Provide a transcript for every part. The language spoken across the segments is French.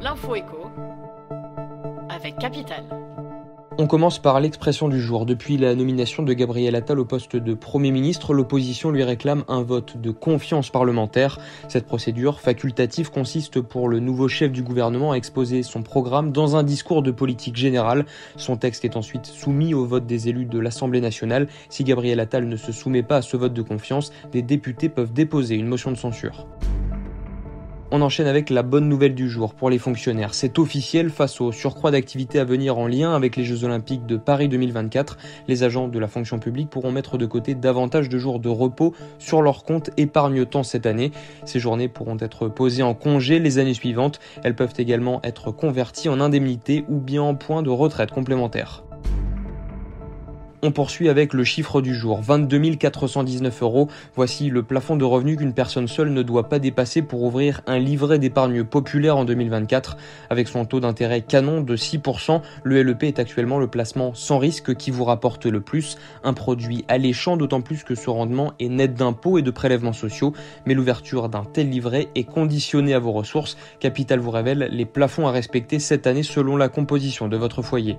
L'info écho avec Capital. On commence par l'expression du jour. Depuis la nomination de Gabriel Attal au poste de Premier ministre, l'opposition lui réclame un vote de confiance parlementaire. Cette procédure facultative consiste pour le nouveau chef du gouvernement à exposer son programme dans un discours de politique générale. Son texte est ensuite soumis au vote des élus de l'Assemblée nationale. Si Gabriel Attal ne se soumet pas à ce vote de confiance, des députés peuvent déposer une motion de censure. On enchaîne avec la bonne nouvelle du jour pour les fonctionnaires. C'est officiel, face au surcroît d'activités à venir en lien avec les Jeux Olympiques de Paris 2024, les agents de la fonction publique pourront mettre de côté davantage de jours de repos sur leur compte épargne-temps cette année. Ces journées pourront être posées en congé les années suivantes. Elles peuvent également être converties en indemnités ou bien en points de retraite complémentaires. On poursuit avec le chiffre du jour, 22 419 €. Voici le plafond de revenus qu'une personne seule ne doit pas dépasser pour ouvrir un livret d'épargne populaire en 2024. Avec son taux d'intérêt canon de 6%, le LEP est actuellement le placement sans risque qui vous rapporte le plus. Un produit alléchant, d'autant plus que ce rendement est net d'impôts et de prélèvements sociaux. Mais l'ouverture d'un tel livret est conditionnée à vos ressources. Capital vous révèle les plafonds à respecter cette année selon la composition de votre foyer.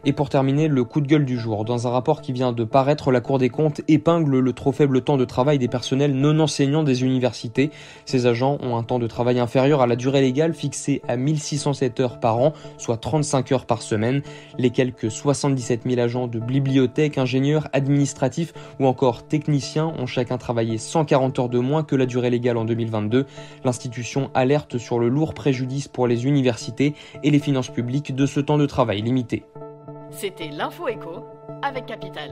Et pour terminer, le coup de gueule du jour. Dans un rapport qui vient de paraître, la Cour des comptes épingle le trop faible temps de travail des personnels non enseignants des universités. Ces agents ont un temps de travail inférieur à la durée légale fixée à 1607 heures par an, soit 35 heures par semaine. Les quelques 77 000 agents de bibliothèques, ingénieurs, administratifs ou encore techniciens ont chacun travaillé 140 heures de moins que la durée légale en 2022. L'institution alerte sur le lourd préjudice pour les universités et les finances publiques de ce temps de travail limité. C'était l'Info écho avec Capital.